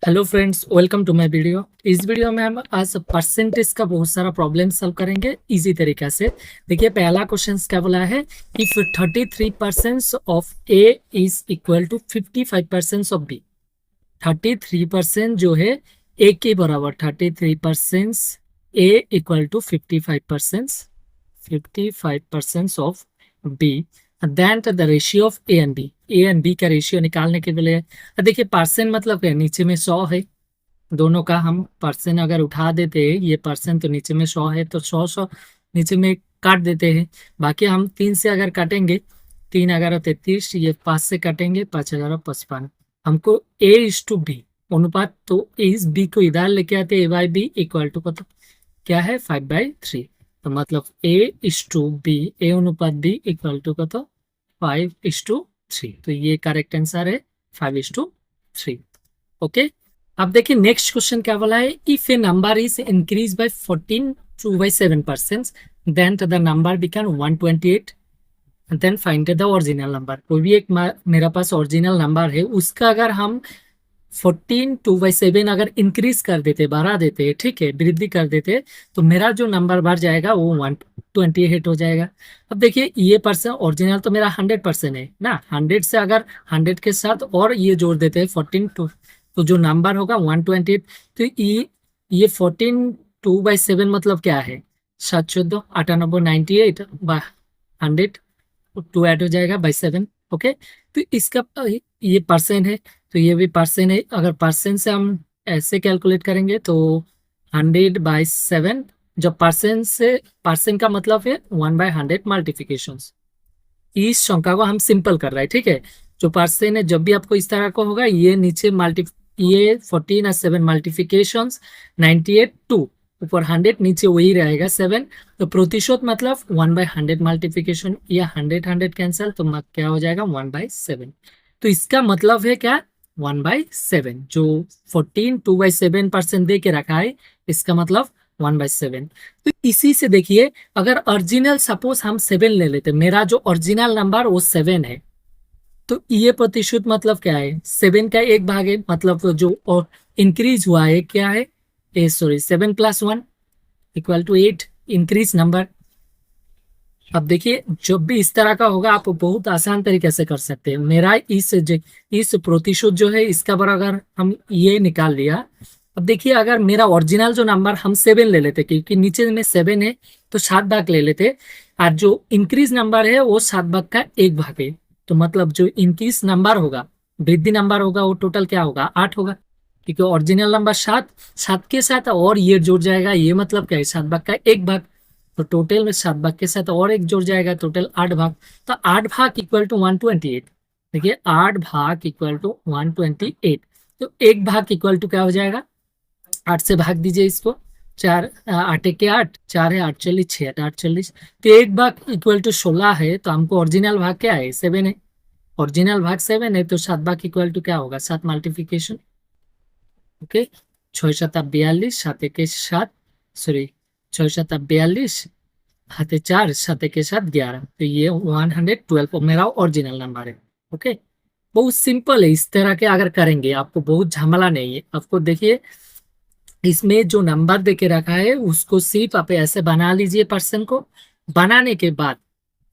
Hello friends, welcome to my video. इस video में हम आज परसेंटेज का बहुत सारा प्रॉब्लम सॉल्व करेंगे इजी तरीका से। देखिए, पहला क्वेश्चन क्या बोला है, if 33% of A is equal to 55% of B. 33% जो है ए के बराबर, 33% A equal to 55% of B, then the ratio of A and B का रेशियो निकालने के लिए देखिए, परसेंट मतलब क्या, नीचे में 100 है। दोनों का हम परसेंट अगर उठा देते हैं, ये परसेंट तो नीचे में 100 है, तो 100 नीचे में काट देते हैं। बाकी हम 3 से अगर काटेंगे, 3 11 33, ये 5 से काटेंगे, 5 11 55। हमको ए इज टू बी अनुपात, तो इस बी को इधर लेके आते, ए बाई बी इक्वल टू क्या है, 5/3। तो मतलब ए इज टू बी, ए अनुपात बी इक्वल टू 5:3। तो ये करेक्ट आंसर है 5:3। ओके, अब देखिए नेक्स्ट क्वेश्चन क्या बोला है, if a number is increase by 14/7%, then the number become 128, then find the original number. कोई भी एक मेरा पास ओरिजिनल नंबर है, उसका अगर हम 14/7 अगर इंक्रीज कर देते, बढ़ा देते, ठीक है, वृद्धि कर देते, तो मेरा जो नंबर बढ़ जाएगा वो 128 हो जाएगा। अब देखिए, ये परसेंट ओरिजिनल तो मेरा 100% है ना, 100 से अगर 100 के साथ और ये जोड़ देते हैं 14 तो जो नंबर होगा 128। तो ये 14/2/7 मतलब क्या है, 7 14 98 98 बाय 100, 2 ऐड हो जाएगा बाई 7। ओके, तो इसका ये परसेंट है, तो ये भी परसेंट है। अगर परसेंट से हम ऐसे कैलकुलेट करेंगे तो 100/7, जब परसेंट से, परसेंट का मतलब है 1/100 मल्टीप्लिकेशन। इस संख्या को हम सिंपल कर रहे हैं, ठीक है। जो परसेंट है, जब भी आपको इस तरह का होगा, ये नीचे ये 14 और 7 मल्टीप्लिकेशन, 98 2 ऊपर 100, नीचे वही रहेगा 7। तो प्रतिशत मतलब 1/100 मल्टीप्लिकेशन, या 100 कैंसिल, तो क्या हो जाएगा 1/7। तो इसका मतलब है क्या, 1/7। जो 14 2/7% दे के रखा है, इसका मतलब 1/7। तो इसी से देखिए, अगर ओरिजिनल सपोज हम 7 ले लेते, मेरा जो ओरिजिनल नंबर वो 7 है, तो ये प्रतिशत मतलब क्या है, 7 का 1 भाग है, मतलब तो जो और इंक्रीज हुआ है क्या है, 7 + 1 = 8 इंक्रीज नंबर। अब देखिए, जब भी इस तरह का होगा, आप बहुत आसान तरीके से कर सकते हैं। मेरा इस प्रतिशत जो है, इसका बराबर हम ये निकाल लिया। अब देखिए, अगर मेरा ओरिजिनल जो नंबर हम 7 ले लेते, क्योंकि नीचे में 7 है, तो 7 भाग ले लेते, और जो इंक्रीज नंबर है वो 7 भाग का 1 भाग है। तो मतलब जो इंक्रीज नंबर होगा, वृद्धि नंबर होगा, वो टोटल क्या होगा, 8 होगा, क्योंकि ओरिजिनल नंबर 7, 7 के साथ और ये जुड़ जाएगा, ये मतलब क्या है, 7 भाग का 1 भाग। तो टोटल में 7 भाग के साथ और एक जुड़ जाएगा, टोटल 8 भाग। तो 8 भाग इक्वल टू 128। देखिए, 8 भाग इक्वल टू 128। तो 1 भाग इक्वल टू क्या हो जाएगा, 8 से भाग दीजिए इसको, 4 8 के 8, 4 है 8 40, 6 8 40। तो 1 भाग इक्वल टू 16 है, तो हमको ओरिजिनल भाग क्या है, 7 है। ओरिजिनल भाग 7 है, तो 7 भाग इक्वल टू क्या होगा, 7 मल्टीप्लिकेशन। ओके, 6 7 42, 7 1 7, सॉरी, 6 7 42, हाथे 4, 7 1 7 11। तो ये 112 मेरा ओरिजिनल नंबर है। ओके, बहुत सिंपल है। इस तरह के अगर करेंगे, आपको बहुत झमेला नहीं है। आपको देखिए, इसमें जो नंबर देके रखा है, उसको सिर्फ आप ऐसे बना लीजिए, पर्सन को बनाने के बाद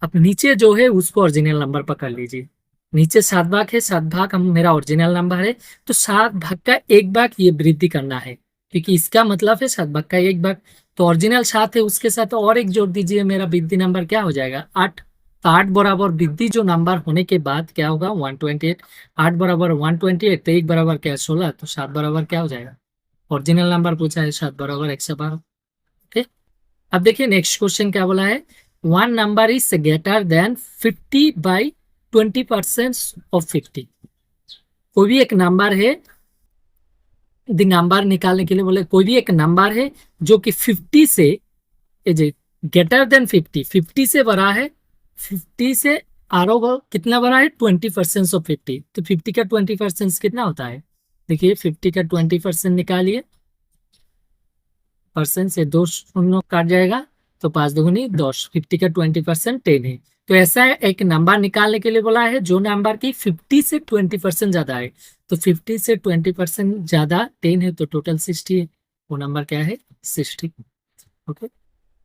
अब नीचे जो है उसको ओरिजिनल नंबर पकड़ लीजिए। नीचे 7 भाग है, 7 भाग हम मेरा ओरिजिनल नंबर है, तो 7 भाग का 1 भाग ये वृद्धि करना है, क्योंकि इसका मतलब है 7 भाग का 1 भाग। तो ओरिजिनल 7 है, उसके साथ और एक जोड़ दीजिए, मेरा वृद्धि नंबर क्या हो जाएगा, 8। तो 8 बराबर वृद्धि जो नंबर होने के बाद क्या होगा, 128। 8 बराबर 128, तो 1 बराबर क्या है, 16। तो 7 बराबर क्या हो जाएगा, ओरिजिनल नंबर पूछा है, 7 बराबर 112। ओके, अब देखिए नेक्स्ट क्वेश्चन क्या बोला है, one number is greater than 50/20% of 50। कोई भी एक नंबर है, द नंबर निकालने के लिए बोले, कोई भी एक नंबर है जो कि 50 से, ग्रेटर देन 50, 50 से बड़ा है, 50 से आरो कितना बड़ा है, 20% ऑफ 50। तो 50 का 20% कितना होता है, देखिए 50 का 20% निकालिए, परसेंट से 2 शून्य काट जाएगा, तो 5 दूनी 10, 50 का 20% 10 है। तो ऐसा एक नंबर निकालने के लिए बोला है जो नंबर की 50 से 20% ज्यादा है। तो 50 से 20% ज्यादा 10 है तो टोटल 60 है, वो नंबर क्या है 60। ओके,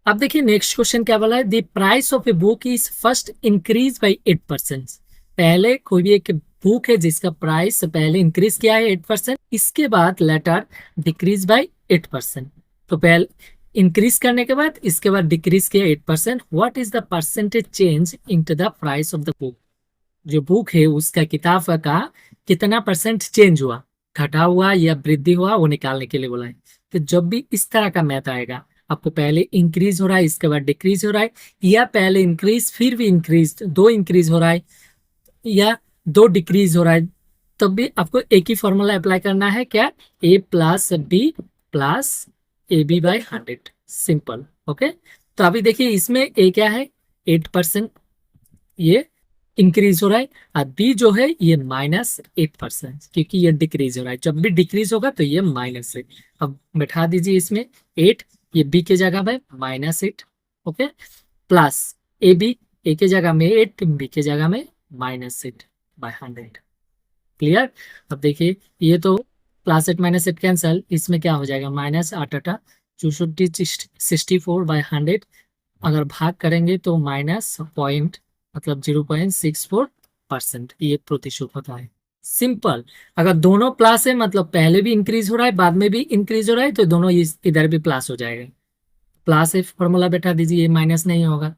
अब देखिए नेक्स्ट क्वेश्चन क्या बोला है, the price of a book is first increase by 8%। पहले कोई भी एक बुक है जिसका प्राइस पहले इंक्रीज किया है 8%, इसके बाद लेटर डिक्रीज बाई 8%। तो पहले इंक्रीज करने के बाद इसके बाद डिक्रीज किया 8%। What is the percentage change in to the price of the book. जो बुक है उसका किताब का कितना परसेंट चेंज हुआ, घटा हुआ या वृद्धि हुआ, वो निकालने के लिए बोला है। तो जब भी इस तरह का मैथ आएगा, आपको पहले इंक्रीज हो रहा है इसके बाद डिक्रीज हो रहा है, या पहले इंक्रीज फिर भी इंक्रीज, दो इंक्रीज हो रहा है या दो डिक्रीज हो रहा है, तब भी आपको एक ही फॉर्मूला अप्लाई करना है, क्या, A plus B plus A B by 100, simple. Okay, तो अभी देखिए इसमें ए क्या है 8%, ये इंक्रीज हो रहा है, और बी जो है ये -8%, क्योंकि ये डिक्रीज हो रहा है। जब भी डिक्रीज होगा तो ये माइनस है। अब बैठा दीजिए इसमें 8, ये बी के जगह में -8, ओके, प्लस ए के जगह में 8, बी के जगह में -8 बाय 100। क्लियर। अब देखिए ये तो +8 -8 कैंसल, इसमें क्या हो जाएगा -8 × 8 = 64/100। अगर भाग करेंगे तो माइनस पॉइंट मतलब 0.64%, ये प्रतिशत होता है। सिंपल। अगर दोनों प्लस है मतलब पहले भी इंक्रीज हो रहा है बाद में भी इंक्रीज हो रहा है, तो दोनों इधर भी प्लस हो जाएगा। प्लस है फॉर्मूला बैठा दीजिए, माइनस नहीं होगा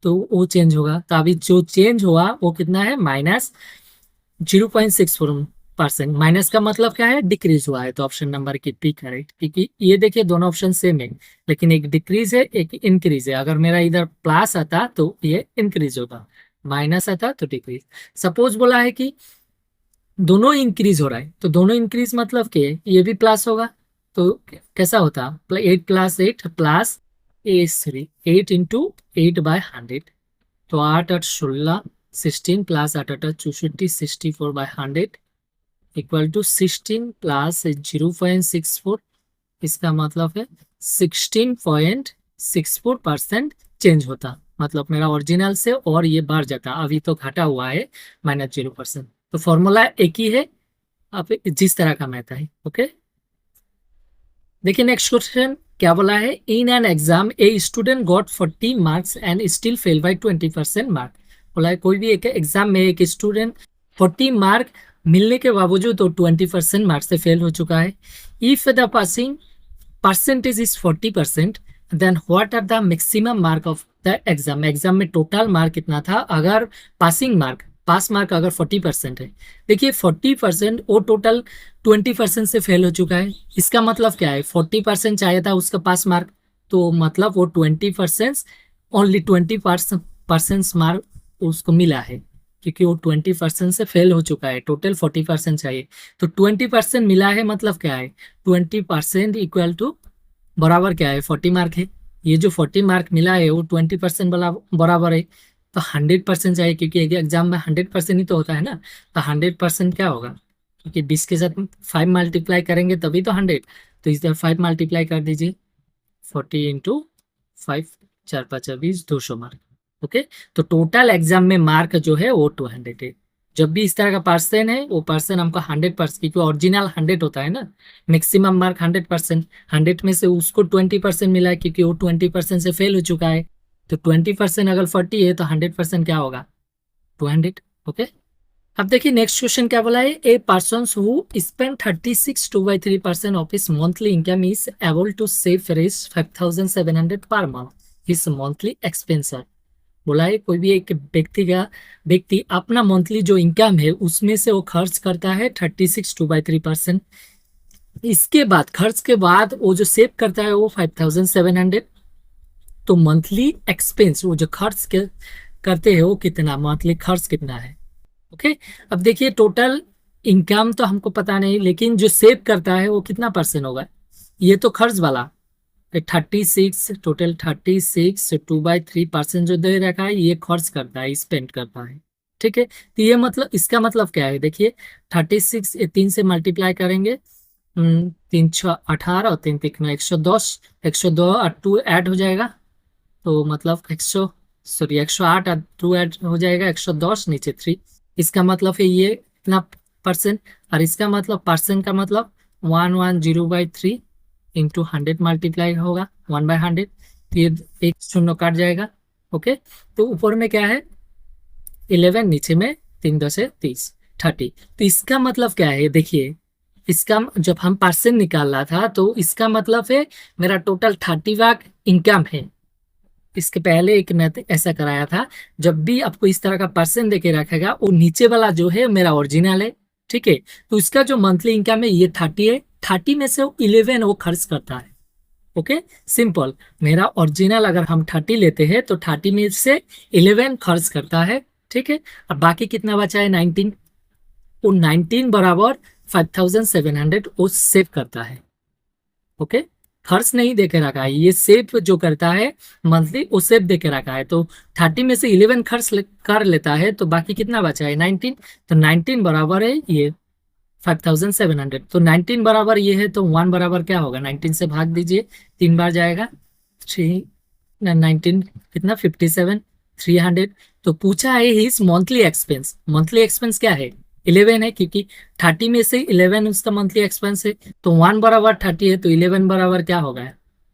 तो वो चेंज होगा। तो अभी जो चेंज हुआ वो कितना है -0.64%। माइनस का मतलब क्या है, डिक्रीज हुआ है, तो ऑप्शन नंबर की पी करेक्ट। क्योंकि ये देखिए दोनों ऑप्शन सेम है, लेकिन एक डिक्रीज है एक इंक्रीज है। अगर मेरा इधर प्लस आता तो ये इंक्रीज होता, माइनस आता तो डिक्रीज। सपोज बोला है कि दोनों इंक्रीज हो रहा है, तो दोनों इंक्रीज मतलब के ये भी प्लस होगा, तो कैसा होता 8 + 8 प्लस ए 8 × 8/100। तो 8 × 8 = 16, 16 + 8 = 64, 64/100 = 16 + 0.64। इसका मतलब है 16.64% चेंज होता, मतलब मेरा ओरिजिनल से और ये बढ़ जाता। अभी तो घटा हुआ है -0%। तो फॉर्मूला एक ही है, आप जिस तरह का मैथ है। ओके, देखिए नेक्स्ट क्वेश्चन क्या बोला है, in an exam a student got 40 marks and still fail by 20% mark. बोला है कोई भी एक एग्जाम में एक स्टूडेंट 40 मार्क मिलने के बावजूद तो 20% मार्क्स से फेल हो चुका है। If the passing percentage is 40%, then what are the maximum mark of the exam. Exam में टोटल मार्क कितना था, अगर पासिंग मार्क पास मार्क अगर 40% है, देखिए 40% वो टोटल 20% से फेल हो चुका है। इसका मतलब क्या है, 40% चाहिए था उसका पास मार्क, तो मतलब वो 20%, ओनली 20% मार्क उसको मिला है, क्योंकि वो 20% से फेल हो चुका है। टोटल 40% चाहिए, तो 20% मिला है, मतलब क्या है 20% इक्वल टू बराबर क्या है 40 मार्क है। ये जो 40 मार्क मिला है वो 20% बराबर है, तो 100% चाहिए, क्योंकि एग्जाम में 100% ही तो होता है ना। तो 100% क्या होगा, क्योंकि 20 के साथ 5 मल्टीप्लाई करेंगे तभी तो 100, तो इस तरह 5 मल्टीप्लाई कर दीजिए, 40 × 5, 4 × 5 = 20, 200 मार्क। ओके, तो टोटल एग्जाम में मार्क जो है वो 200 है। जब भी इस तरह का पर्सन है वो पर्सन हमको 100%, क्योंकि ओरिजिनल 100 होता है ना, मैक्सिमम मार्क 100%, 100 में से उसको 20% मिला है क्योंकि वो 20% से फेल हो चुका है। तो 20% अगर 40 है तो 100% क्या होगा 200। ओके, अब देखिए नेक्स्ट क्वेश्चन क्या बोला है, a person who spend 36 2/3% of his monthly income is able to save 5700 per month his monthly एक्सपेंसर। बोला है कोई भी एक व्यक्ति अपना मंथली जो इनकम है उसमें से वो खर्च करता है 36 2/3%। इसके बाद खर्च के बाद वो जो सेव करता है वो 5700। तो मंथली एक्सपेंस वो जो करते हैं वो कितना, मंथली खर्च कितना है। ओके, अब देखिए टोटल इनकम तो हमको पता नहीं, लेकिन जो सेव करता है वो कितना परसेंट होगा, ये तो खर्च वाला 36, टोटल 36 2/3% जो दे रखा है ये खर्च करता है, स्पेंड करता है। ठीक है, तो ये मतलब इसका मतलब क्या है, देखिए 36 3 से मल्टीप्लाई करेंगे, 3 × 6 = 18 और 3 × 3 = 110, 102 और 2 ऐड हो जाएगा तो मतलब 108 टू ऐड हो जाएगा 110 नीचे 3। इसका मतलब है ये इतना परसेंट, और इसका मतलब परसेंट का मतलब 110/3 इंटू 100 मल्टीप्लाई होगा 1/100। तो ये एक शून्य काट जाएगा। ओके, तो ऊपर में क्या है 11, नीचे में 3×10 = 30। तो इसका मतलब क्या है देखिए, इसका जब हम परसेंट निकाल रहा था तो इसका मतलब है मेरा टोटल 30 लाख इनकम है। इसके पहले एक मैं ऐसा कराया था, जब भी आपको इस तरह का परसेंट देके रखेगा वो नीचे वाला जो है मेरा ओरिजिनल है, ठीक है। तो इसका जो मंथली इनकम है ये 30 है, 30 में से 11 वो खर्च करता है। Okay, simple. मेरा ओरिजिनल अगर हम 30 लेते हैं तो 30 में से 11 खर्च करता है, ठीक है। और बाकी कितना बचा है 19, वो 19 बराबर 5700 वो सेव करता है। ओके, खर्च नहीं देके रखा है, ये सेव जो करता है मंथली वो सेव देके रखा है। तो 30 में से 11 कर लेता है तो बाकी कितना बचा है 19। तो 19 बराबर है ये 5700। तो 19 बराबर ये है तो 1 बराबर क्या होगा, 19 से भाग दीजिए, 3 बार जाएगा, 19 कितना 57, 300। तो पूछा है his monthly expense, monthly expense क्या है 11 है, क्योंकि 30 में से 11 उसका मंथली एक्सपेंस है। तो 1 बराबर 30 है तो 11 बराबर क्या होगा,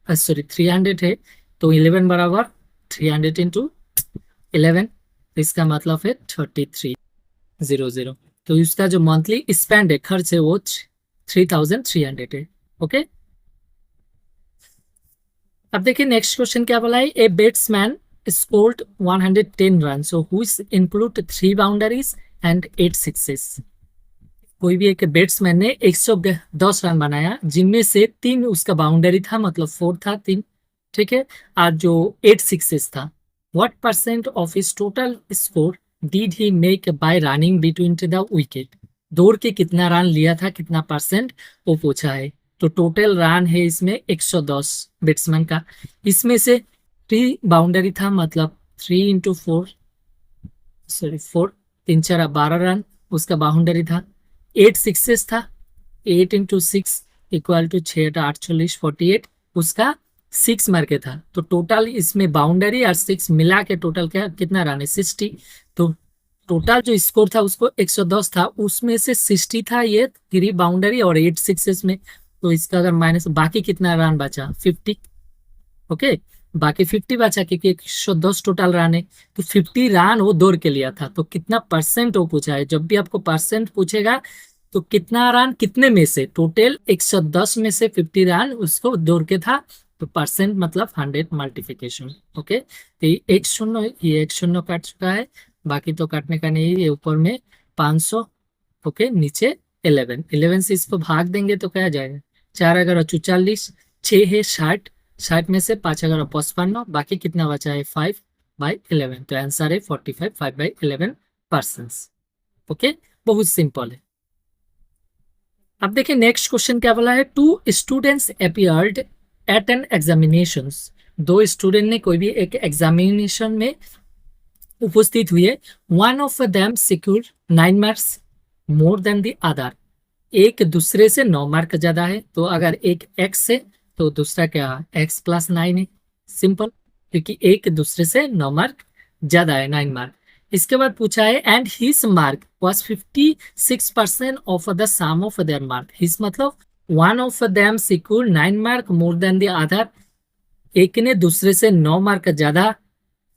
सॉरी 300 है, तो 11 बराबर 300 इंटू 11, इसका मतलब है 3300। तो इसका जो मंथली स्पेंड है, खर्च है, वो 3300 है। ओके, अब देखिए नेक्स्ट क्वेश्चन क्या बोला है, a batsman scored 110 run so whose include 3 boundaries and 8 sixes. कोई भी एक बैट्समैन ने 110 रन बनाया जिनमें से 3 उसका बाउंड्री था, मतलब 4 था 3, ठीक है, और जो 8 सिक्सेस था। What percent of his total score did he make bye running between the wicket. दौड़ के कितना रन लिया था, कितना परसेंट, वो पूछा है। तो टोटल रन है इसमें 110 बैट्समैन का, इसमें से 3 बाउंड्री था, मतलब 3 × 4, सॉरी 4, 3×4 = 12 रन उसका बाउंड्री था। 8 सिक्सेस था, 8 × 6 = 6 × 8 = 48 उसका 6 मार के था। तो टोटल इसमें बाउंड्री और 6 मिला के टोटल क्या कितना रन है 60। तो टोटल जो स्कोर था उसको 110 था, उसमें से 60 था ये 3 बाउंड्री और 8 सिक्सेस में। तो इसका अगर माइनस, बाकी कितना रन बचा 50। ओके, बाकी 50 बचा क्योंकि 110 टोटल रन है। तो 50 रन वो दौड़ के लिया था। तो कितना परसेंट वो पूछा है, जब भी आपको परसेंट पूछेगा तो कितना रन कितने में से, टोटल 110 में से 50 रन उसको दौड़ के था, तो परसेंट मतलब 100 मल्टीप्लिकेशन। ओके, तो ये एक शून्य, ये एक शून्य काट चुका है, बाकी तो काटने का नहीं है। ये ऊपर में 500, ओके, नीचे 11, 11 से इसको भाग देंगे तो क्या जाएगा, 4×4 = 44, 6 है 60, 60 में से 5×55, बाकी कितना बचा है 5/11। तो आंसर है 45, 5/11 ओके, बहुत सिंपल है। अब देखिए नेक्स्ट क्वेश्चन क्या बोला है, 2 students appeared at an examination. 2 student ने कोई भी एक एग्जामिनेशन में उपस्थित हुए। One of them secure 9 marks more than the other. एक दूसरे से 9 मार्क ज्यादा है, तो अगर एक एक्स है तो दूसरा क्या है x+9 है, सिंपल, क्योंकि एक दूसरे से 9 मार्क ज्यादा है 9 मार्क। इसके बाद पूछा है and his mark was 56% of the sum of their mark. His मतलब one of them secure 9 mark more than the other, एक ने दूसरे से 9 मार्क ज्यादा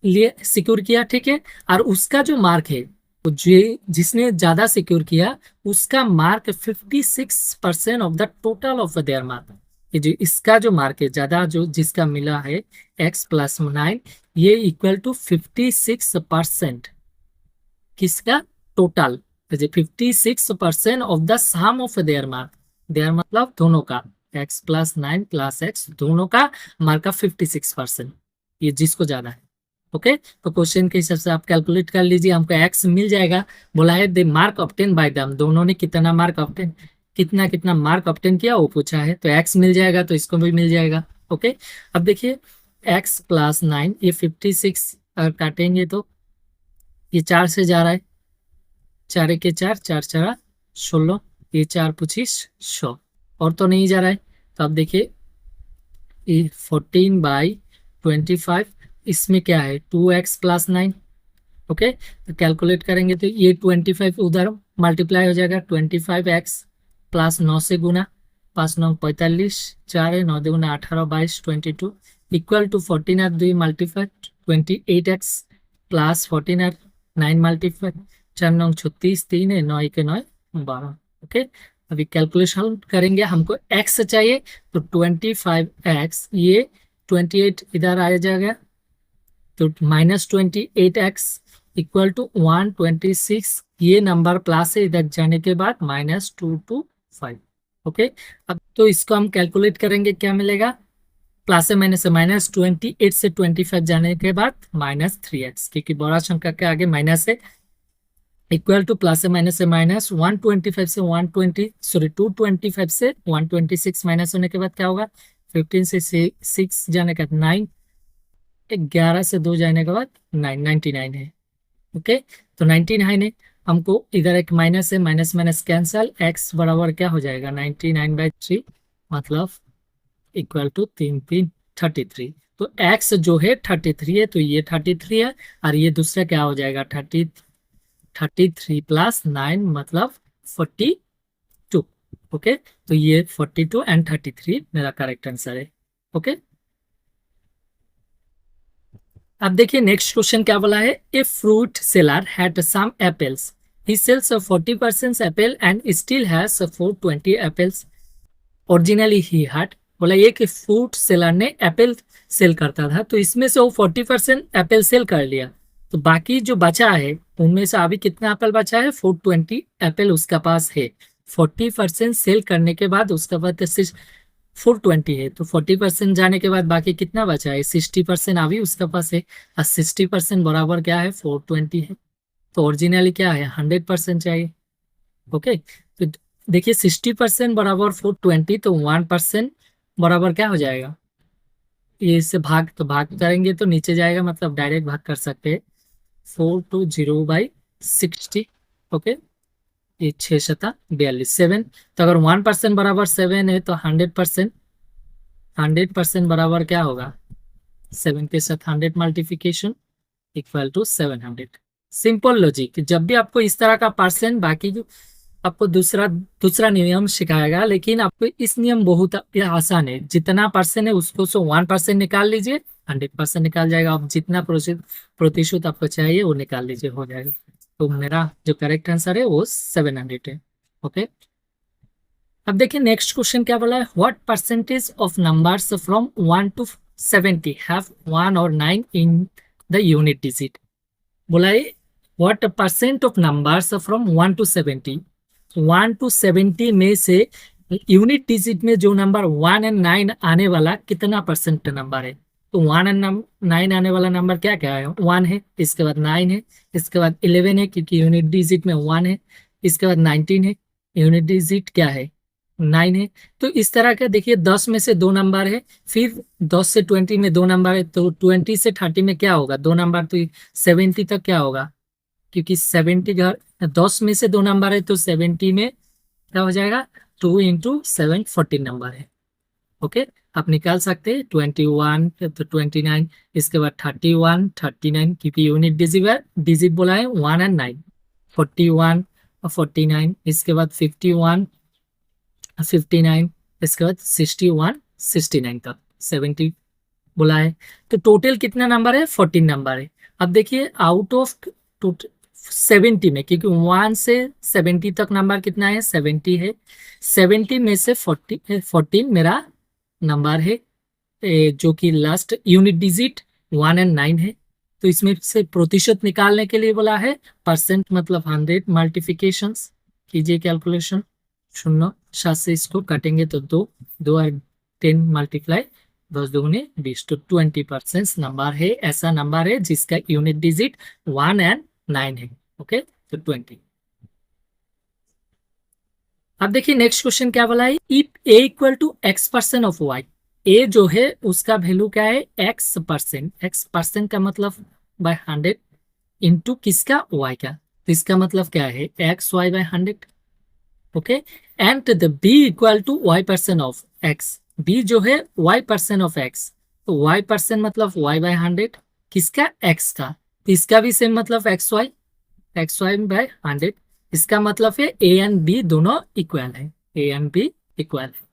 लिए सिक्योर किया, ठीक है। और उसका जो मार्क है, तो जिसने ज्यादा सिक्योर किया उसका mark 56% of the total of their mark. ये जो इसका जो मार्क है ज्यादा, जो जिसका मिला है x+9, ये इक्वल टू 56% किसका, total. 56% of the sum of their mark, their मतलब दोनों का, x+9 + x दोनों का मार्क का 56%, ये जिसको ज्यादा है। ओके, तो क्वेश्चन के हिसाब से आप कैलकुलेट कर लीजिए, हमको एक्स मिल जाएगा। बोला है द मार्क ऑब्टेन बाय दम, दोनों ने कितना मार्क ऑब्टेन, कितना कितना मार्क ऑब्टेन किया वो पूछा है, तो एक्स मिल जाएगा तो इसको भी मिल जाएगा। ओके, अब देखिए x+9, ये 56 अगर काटेंगे तो ये 4 से जा रहा है, 4×1 = 4, 4×4 = 16, ये 4×25 = 100, और तो नहीं जा रहा है। तो अब देखिए ये 14/25, इसमें क्या है 2x प्लस 9। ओके, तो कैलकुलेट करेंगे तो ये 25 उधर मल्टीप्लाई हो जाएगा, 25x प्लस 9 से गुना, 5 9 45, 4 है 9 दूना 18 22 22 इक्वल टू 14 और 2 मल्टीप्लाई 28x प्लस 14 और 9 मल्टीप्लाई 4 9 36, 3 है 9 के 9 12। ओके, अभी कैलकुलेशन करेंगे, हमको x चाहिए तो 25x, ये 28 इधर आ जाएगा तो -28x इक्वल टू 126, ये नंबर प्लस है इधर जाने के बाद -225। ओके, अब तो इसको हम कैलकुलेट करेंगे, क्या मिलेगा, प्लस से -28 से 25 जाने के बाद -3x, क्योंकि बड़ा संख्या के आगे माइनस है, इक्वल टू प्लस से माइनस 125 से 120 सॉरी 225 से 126 माइनस होने के बाद क्या होगा, 15 से 6 जाने के बाद 9, 11 से 2 जाने के बाद 99 है। ओके, तो 99 है, हमको इधर एक माइनस है, माइनस माइनस कैंसल, x बराबर क्या हो जाएगा 99/3, मतलब इक्वल टू 3 3 33। तो x जो है 33 है, तो ये 33 है, और ये दूसरा क्या हो जाएगा 33 प्लस 9 मतलब 42। ओके, तो ये 42 एंड 33 मेरा करेक्ट आंसर है। ओके, अब देखिए नेक्स्ट क्वेश्चन क्या बोला है, a fruit seller had some apples, he sells 40% apple and still has 420 apples, originally he had, बोला ये कि फ्रूट सेलर ने एप्पल सेल करता था, तो इसमें से वो 40% एप्पल सेल कर लिया, तो बाकी जो बचा है उनमें से अभी कितना एप्पल बचा है, 420 एप्पल उसका पास है। 40% सेल करने के बाद उसका पास 420 है, तो 40% जाने के बाद बाकी कितना बचा है, 60% अभी उसके पास है, और 60% बराबर क्या है 420 है, तो ओरिजिनली क्या है 100% चाहिए। ओके, तो देखिए 60% बराबर 420, तो 1% बराबर क्या हो जाएगा, ये इससे भाग, तो भाग करेंगे तो नीचे जाएगा, मतलब डायरेक्ट भाग कर सकते हैं, 420/60। ओके, ये 6×7 = 7, तो अगर 1% बराबर 7 है तो 100% बराबर क्या होगा, 7 के साथ 100 multiplication equal to 700। Simple logic, जब भी आपको इस तरह का परसेंट, बाकी जो आपको दूसरा दूसरा नियम सिखाएगा, लेकिन आपको इस नियम बहुत आसान है, जितना परसेंट है उसको 1% निकाल लीजिए, 100% निकाल जाएगा, आप जितना प्रतिशत आपको चाहिए वो निकाल लीजिए, हो जाएगा। तो मेरा जो करेक्ट आंसर है वो 700 है। ओके, अब देखिए नेक्स्ट क्वेश्चन क्या बोला है, what percentage of numbers from 1 to 70 have 1 और 9 इन द यूनिट डिजिट, बोला है what percent of numbers from 1 to 70, 1 to 70 में से यूनिट डिजिट में जो नंबर 1 एंड 9 आने वाला कितना परसेंट नंबर है, तो 1 एंड 9 आने वाला नंबर क्या क्या है, 1 है, इसके बाद 9 है, इसके बाद 11 है क्योंकि यूनिट डिजिट में 1 है, इसके बाद 19 है, यूनिट डिजिट क्या है 9 है। तो इस तरह का देखिए 10 में से 2 नंबर है, फिर 10 से 20 में 2 नंबर है, तो 20 से 30 में क्या होगा 2 नंबर, तो 70 तक क्या होगा, क्योंकि 70 घर 10 में से 2 नंबर है, तो 70 में क्या हो जाएगा 2 × 7 14 नंबर है। ओके, आप निकाल सकते हैं 21 तो 29, इसके बाद 31 39, क्योंकि यूनिट डिजिट बोला है 1 एंड 9, 41 और 49, इसके बाद 51 59, इसके बाद 61 69 तक 70 बोला है, तो टोटल कितना नंबर है 14 नंबर है। अब देखिए आउट ऑफ 70 में, क्योंकि 1 से 70 तक नंबर कितना है 70 है, 70 में से 14 मेरा नंबर है, जो कि लास्ट यूनिट डिजिट 1 एंड 9 है, तो इसमें से प्रतिशत निकालने के लिए बोला है, परसेंट मतलब 100 मल्टीप्लिकेशन कीजिए कैलकुलेशन, 0 7 से इसको काटेंगे तो 2 2 और 10 मल्टीप्लाई 10 दूनी 20, तो 20% नंबर है, ऐसा नंबर है जिसका यूनिट डिजिट 1 एंड 9 है। ओके, तो 20। अब देखिए नेक्स्ट क्वेश्चन क्या बोला है, if A equal to x% of Y, A जो है उसका वैल्यू क्या है x% का मतलब बाय 100 इंटू किसका y का, तो इसका मतलब क्या है xy/100। Okay, and the b equal to y% of x, b जो है y% ऑफ x, तो y% मतलब y/100 किसका, एक्स का। तो इसका भी सेम मतलब एक्स वाई बाय 100। इसका मतलब है ए एंड बी दोनों इक्वल है, ए एंड बी इक्वल है।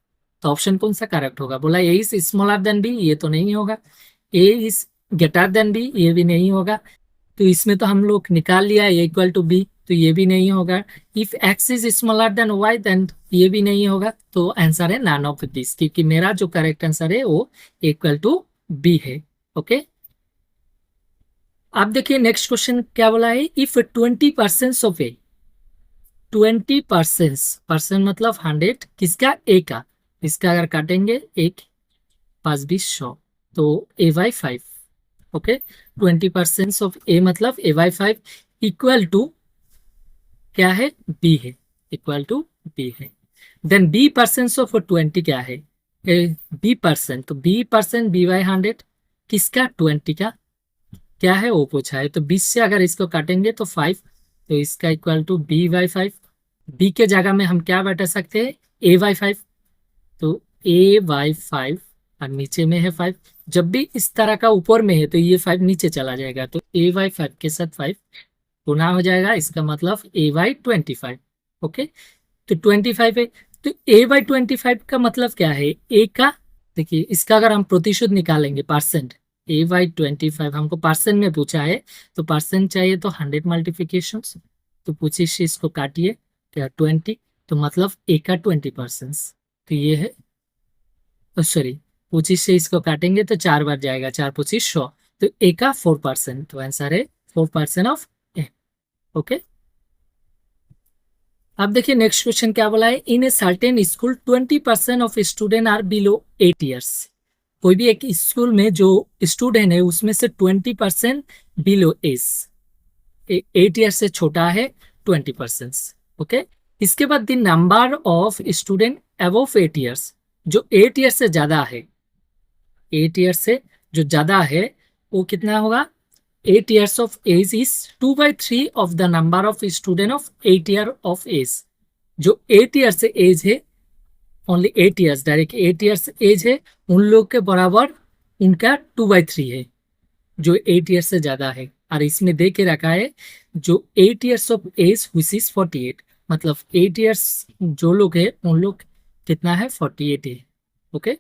तो ऑप्शन कौन सा करेक्ट होगा, बोला ए इज स्मॉलर देन बी, ये तो नहीं होगा। ए इज ग्रेटर देन बी, ये भी नहीं होगा। तो इसमें तो हम लोग निकाल लिया ए इक्वल टू बी, तो ये भी नहीं होगा। If X is smaller than Y, then ये भी नहीं होगा। तो आंसर है नन ऑफ दिस, क्योंकि मेरा जो करेक्ट आंसर है वो इक्वल टू बी है। ओके, आप देखिए नेक्स्ट क्वेश्चन क्या बोला है, इफ 20% ऑफ ए, 20% मतलब 100, किसका, ए का। इसका अगर काटेंगे एक 5 20 100, तो ए बाई 5। ओके, 20% ऑफ ए मतलब ए बाई 5 इक्वल टू क्या है, बी है, इक्वल टू बी है। देन बी परसेंट ऑफ 20 क्या है, बी परसेंट, तो बी परसेंट बी बाई 100, किसका, 20 का क्या है वो पूछा है। तो 20 से अगर इसको काटेंगे तो 5, तो इसका equal to B by 5। B के जगह में हम क्या बैठा सकते हैं, ए बाई 5। तो ए बाई 5 और नीचे में है 5। जब भी इस तरह का ऊपर में है तो ये 5 नीचे चला जाएगा, तो ए बाई 5 के साथ 5 गुना हो जाएगा, इसका मतलब ए बाई 25। ओके, तो 25 है। तो ए बाई 25 का मतलब क्या है, ए का, देखिए इसका अगर हम प्रतिशत निकालेंगे, परसेंट, ए बाई 25 हमको परसेंट में पूछा है, तो परसेंट चाहिए तो 100 मल्टीप्लीकेशन। तो 25 से इसको काटिए क्या, 20, तो मतलब ए का 20%। तो ये है, सॉरी, 25 से इसको काटेंगे तो 4 बार जाएगा, 4 25 100, तो ए का 4%, तो आंसर है 4% ऑफ ए। ओके, अब देखिए नेक्स्ट क्वेश्चन क्या बोला है, in a certain school 20% of student are below 8 years। कोई भी एक स्कूल में जो स्टूडेंट है उसमें से 20% बिलो एज, 8 years से छोटा है 20%। ओके, इसके बाद the number of student above 8 years, जो 8 years से ज्यादा है, 8 years से जो ज्यादा है वो कितना होगा, 8 years of age is 2/3 of the number of student of 8 year of age। जो 8 years से एज है, only 8 years, direct 8 years age है, उन लोग के बराबर उनका 2/3 है जो 8 years से ज्यादा है। और इसमें दे के रखा है जो 8 years of age which is 48, मतलब 8 years जो लोग है उन लोग कितना है, 48 है। ओके,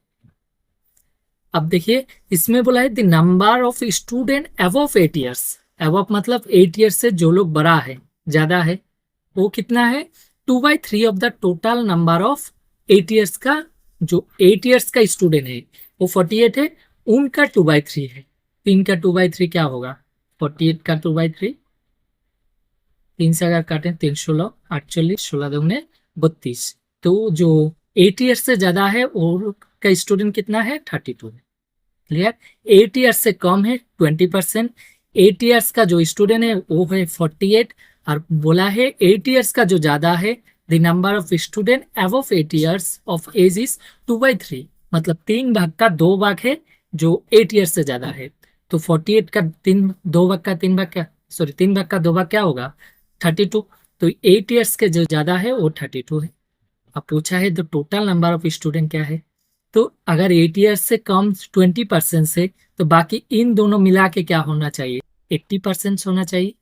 अब देखिए इसमें बोला है the number of student above 8 years, above मतलब 8 years से जो लोग बड़ा है, ज्यादा है, वो कितना है, 2/3 of the total number of 8 years का, जो 8 years का स्टूडेंट है वो 48 है, उनका 2/3 है। तो इनका 2/3 क्या होगा, 48 का 2/3, 3 से अगर काटे 3 16 48, 16 दूने 32। तो जो 8 years से ज्यादा है और का स्टूडेंट कितना है, 32 है। क्लियर, 8 years से कम है 20%, 8 years का जो स्टूडेंट है वो है 48, और बोला है 8 years का जो ज्यादा है, the number of student above 8 years of age is 2/3, मतलब 3/2 है जो 8 years से ज्यादा है। तो 48 का 2/3 क्या, सॉरी 3/2 क्या होगा, 32। तो 8 years के जो ज्यादा है वो 32 है। अब पूछा है the total number of student क्या है, तो अगर 8 years से कम 20% से, तो बाकी इन दोनों मिला के क्या होना चाहिए, 80% होना चाहिए।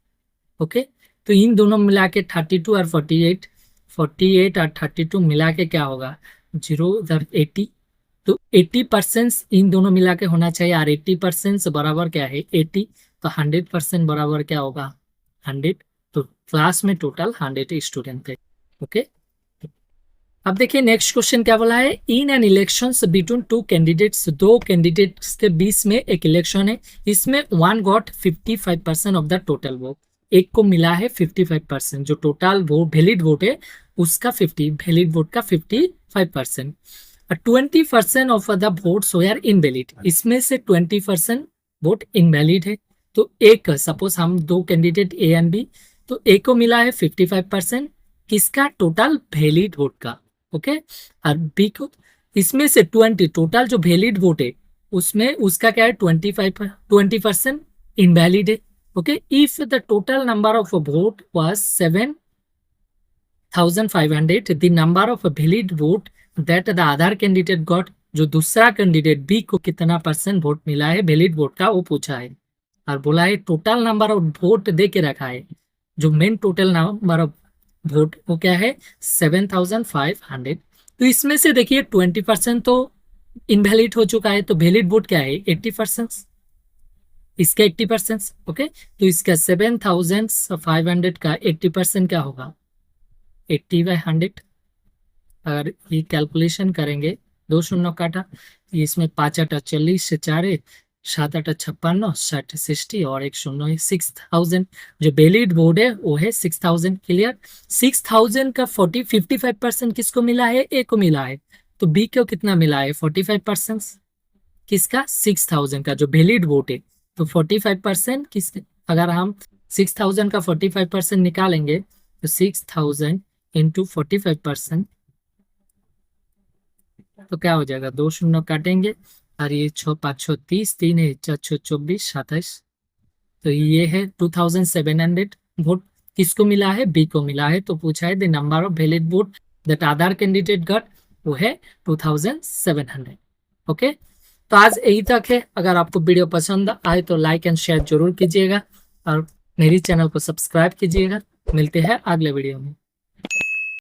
ओके, तो इन दोनों मिला के 32 और 48, 48 और 32 मिला के क्या होगा, 0 उधर 80, तो 80% इन दोनों मिला के होना चाहिए, और 80% बराबर क्या है, 80, तो 100% बराबर क्या होगा, 100। तो क्लास में टोटल 100 स्टूडेंट थे। ओके, अब देखिए नेक्स्ट क्वेश्चन क्या बोला है, in an election between two candidates, दो कैंडिडेट्स के बीच में एक इलेक्शन है, इसमें one got 55% of the total vote, एक को मिला है 55%, जो टोटल वोट वैलिड वोट है उसका 50, वैलिड वोट का 55%। 20% of the votes were invalid, इसमें से 20% वोट इनवैलिड है। तो एक, सपोज हम दो कैंडिडेट ए एंड बी, तो ए को मिला है 55% किसका, टोटल वैलिड वोट का। ओके, और बी को, इसमें से 20, टोटल जो वैलिड वोट है उसमें उसका क्या है, 20% इनवैलिड है। Okay, if the total number of vote was 7,500, the number of valid vote that the other candidate got, जो दूसरा कैंडिडेट बी को कितना % वोट मिला है वैलिड वोट का वो पूछा है। और बोला है टोटल नंबर ऑफ वोट दे के रखा है, जो main total number of vote वो क्या है 7,500। तो इसमें से देखिए 20% तो इनवैलिड हो चुका है, तो वैलिड वोट क्या है 80%, इसका 80%। ओके, तो इसका 7,500 का 80% क्या होगा 80/100। अगर ये कैलकुलेशन करेंगे, दो शून्य काटा, ये इसमें 5 8 40 से 4 7 8 56 60 60 और एक शून्य है 6,000। जो वैलिड वोट है वो है 6,000। क्लियर। 6,000 का 55% किसको मिला है, ए को मिला है। तो बी को कितना मिला है 45%, किसका 6,000 का जो वैलिड वोट है। तो 45% किस, अगर हम 6,000 का 45% निकालेंगे तो 6,000 इंटू 45%, तो क्या हो जाएगा, दो शून्य काटेंगे और ये 6 5 6 30, 3 है 4 6 24 27। तो ये है 2,700 वोट किसको मिला है, बी को मिला है। तो पूछा है the number of valid vote that other candidate got, वो है 2,700। ओके, तो आज यही तक है। अगर आपको वीडियो पसंद आए तो लाइक एंड शेयर जरूर कीजिएगा और मेरी चैनल को सब्सक्राइब कीजिएगा। मिलते हैं अगले वीडियो में।